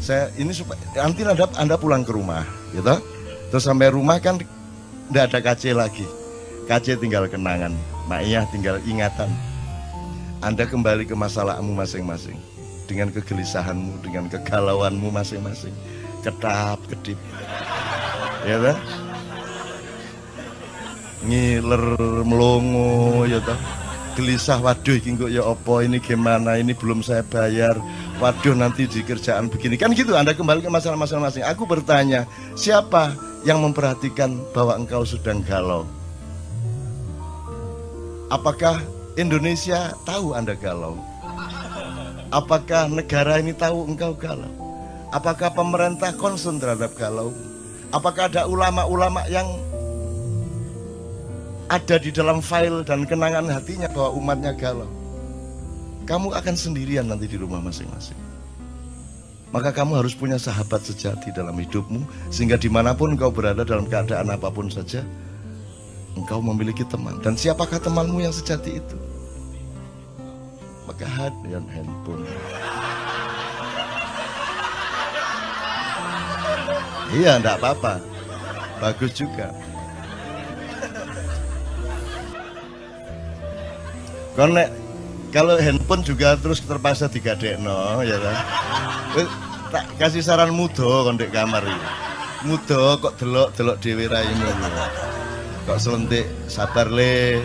Saya ini supaya nanti anda pulang ke rumah, gitu. Terus sampai rumah kan tidak ada KC lagi. KC tinggal kenangan, Maiyah tinggal ingatan. Anda kembali ke masalahmu masing-masing, dengan kegelisahanmu, dengan kegalauanmu masing-masing, ketap-kedip, ya kan? Ngiler melongo, ya toh. Gelisah, waduh kok ya opo ini gimana, ini belum saya bayar, waduh nanti di kerjaan begini, kan gitu. Anda kembali ke masalah masing-masing. Aku bertanya, siapa yang memperhatikan bahwa engkau sedang galau? Apakah Indonesia tahu Anda galau? Apakah negara ini tahu engkau galau? Apakah pemerintah concern terhadap galau? Apakah ada ulama-ulama yang ada di dalam file dan kenangan hatinya bahwa umatnya galau? Kamu akan sendirian nanti di rumah masing-masing. Maka kamu harus punya sahabat sejati dalam hidupmu, sehingga dimanapun engkau berada dalam keadaan apapun saja, engkau memiliki teman. Dan siapakah temanmu yang sejati itu? Maka hadiah handphone. Iya, enggak apa-apa, bagus juga. Karena kalau handphone juga terus terpaksa digadekno, ya kan? Tak kasih saran mudo kon ndek kamar iki. Mudo kok delok-delok dhewe raimu. Kok selentik sabar le.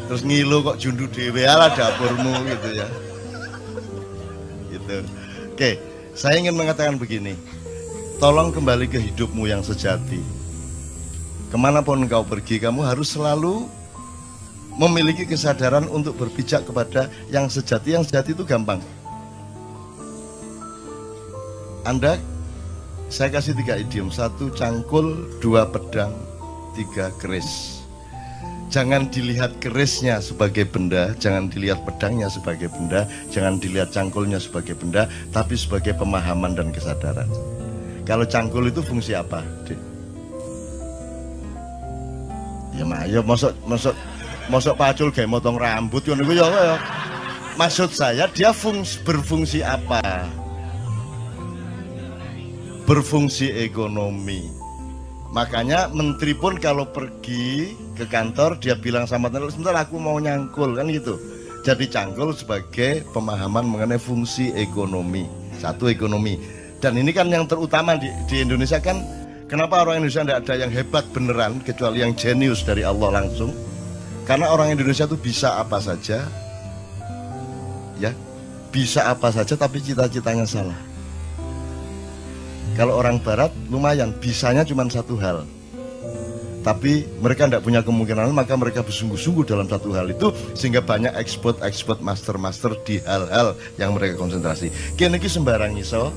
Terus ngilu kok jundu dhewe ala dapurmu gitu ya. Gitu. Oke, saya ingin mengatakan begini. Tolong kembali ke hidupmu yang sejati. Kemanapun engkau pergi, kamu harus selalu memiliki kesadaran untuk berpijak kepada yang sejati. Yang sejati itu gampang. Saya kasih 3 idiom. 1 cangkul, 2 pedang, 3 keris. Jangan dilihat kerisnya sebagai benda, jangan dilihat pedangnya sebagai benda, jangan dilihat cangkulnya sebagai benda, tapi sebagai pemahaman dan kesadaran. Kalau cangkul itu fungsi apa, Dek? Ya mayo, mosok pacul kayak motong rambut kan itu ya. Maksud saya dia berfungsi apa? Berfungsi ekonomi. Makanya menteri pun kalau pergi ke kantor dia bilang sama tenaga, sebentar aku mau nyangkul, kan gitu. Jadi cangkul sebagai pemahaman mengenai fungsi ekonomi. 1 ekonomi. Dan ini kan yang terutama di Indonesia kan. Kenapa orang Indonesia tidak ada yang hebat beneran kecuali yang jenius dari Allah langsung? Karena orang Indonesia itu bisa apa saja, ya, bisa apa saja, tapi cita-citanya salah. Kalau orang Barat lumayan, bisanya cuma 1 hal, tapi mereka tidak punya kemungkinan, maka mereka bersungguh-sungguh dalam 1 hal itu, sehingga banyak ekspor, master di hal-hal yang mereka konsentrasi. Kini sembarang iso,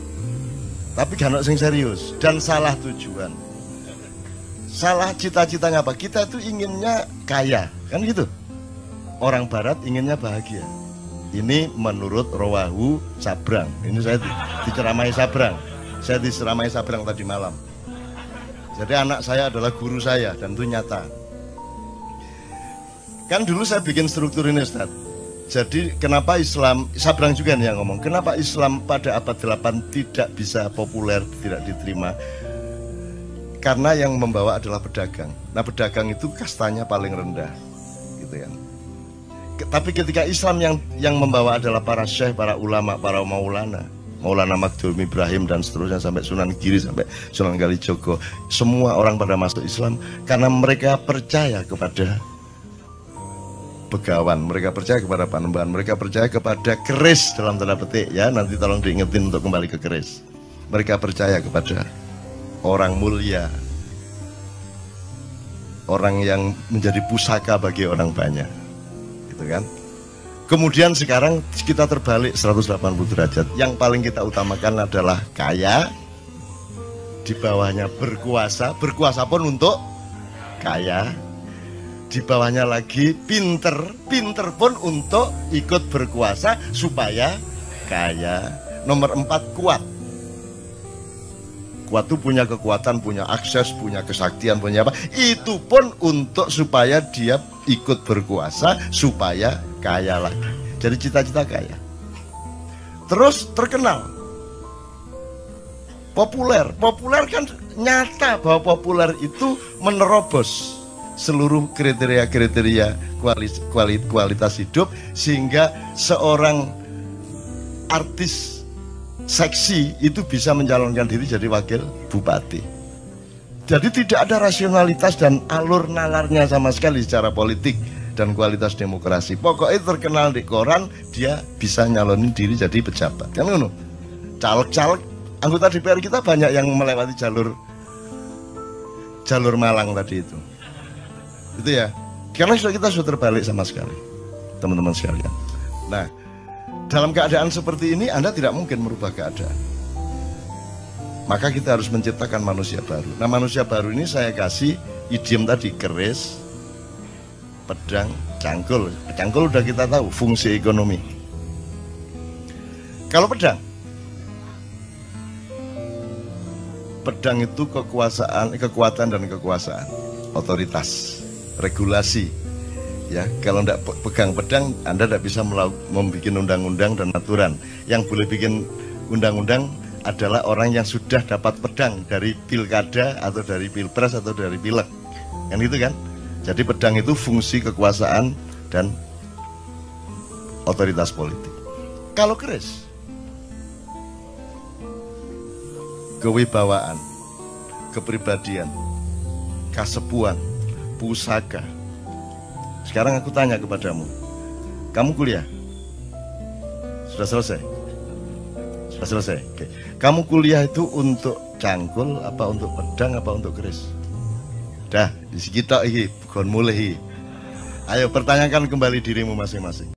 tapi gak ono sing serius dan salah tujuan. Salah cita-citanya apa? Kita itu inginnya kaya, kan gitu. Orang Barat inginnya bahagia. Ini menurut Rawahu Sabrang. Ini saya diceramai Sabrang. Saya diceramai Sabrang tadi malam. Jadi anak saya adalah guru saya dan itu nyata. Kan dulu saya bikin struktur ini, Ustaz. Jadi kenapa Islam, Sabrang juga nih yang ngomong, kenapa Islam pada abad 8 tidak bisa populer, tidak diterima? Karena yang membawa adalah pedagang. Nah, pedagang itu kastanya paling rendah, gitu kan. Tapi ketika Islam yang membawa adalah para syekh, para ulama, para maulana, Maulana Magdum Ibrahim dan seterusnya sampai Sunan Giri, sampai Sunan Kalijogo, semua orang pada masuk Islam karena mereka percaya kepada begawan, mereka percaya kepada panembahan, mereka percaya kepada keris dalam tanda petik ya, nanti tolong diingetin untuk kembali ke keris. Mereka percaya kepada orang mulia, orang yang menjadi pusaka bagi orang banyak, gitu kan. Kemudian sekarang kita terbalik 180 derajat. Yang paling kita utamakan adalah kaya, di bawahnya berkuasa, berkuasa pun untuk kaya. Di bawahnya lagi pinter, pinter pun untuk ikut berkuasa supaya kaya. Nomor 4 kuat. Kuat itu punya kekuatan, punya akses, punya kesaktian, punya apa. Itu pun untuk supaya dia ikut berkuasa supaya kaya lagi. Jadi cita-cita kaya. Terus terkenal. Populer kan nyata bahwa populer itu menerobos seluruh kriteria kualitas hidup, sehingga seorang artis seksi itu bisa mencalonkan diri jadi wakil bupati. Jadi tidak ada rasionalitas dan alur nalarnya sama sekali secara politik dan kualitas demokrasi. Pokoknya terkenal di koran, dia bisa nyalonin diri jadi pejabat. Kan ngono. Caleg-caleg anggota DPR kita banyak yang melewati jalur Malang tadi itu ya. Karena kita sudah terbalik sama sekali, teman-teman sekalian. Nah, dalam keadaan seperti ini Anda tidak mungkin merubah keadaan. Maka kita harus menciptakan manusia baru. Nah, manusia baru ini saya kasih idiom tadi, keris, pedang, cangkul. Cangkul udah kita tahu fungsi ekonomi. Kalau pedang itu kekuatan dan kekuasaan, otoritas, regulasi. Ya, kalau tidak pegang pedang, Anda tidak bisa membuat undang-undang dan aturan. Yang boleh bikin undang-undang adalah orang yang sudah dapat pedang dari pilkada atau dari pilpres atau dari pileg, kan itu kan. Jadi pedang itu fungsi kekuasaan dan otoritas politik. Kalau keris, kewibawaan, kepribadian, kasepuan, pusaka. Sekarang aku tanya kepadamu, kamu kuliah? Sudah selesai? Sudah selesai? Oke. Kamu kuliah itu untuk cangkul, apa untuk pedang, apa untuk keris? Dah, di kita ini, bukan mulai. Ayo pertanyakan kembali dirimu masing-masing.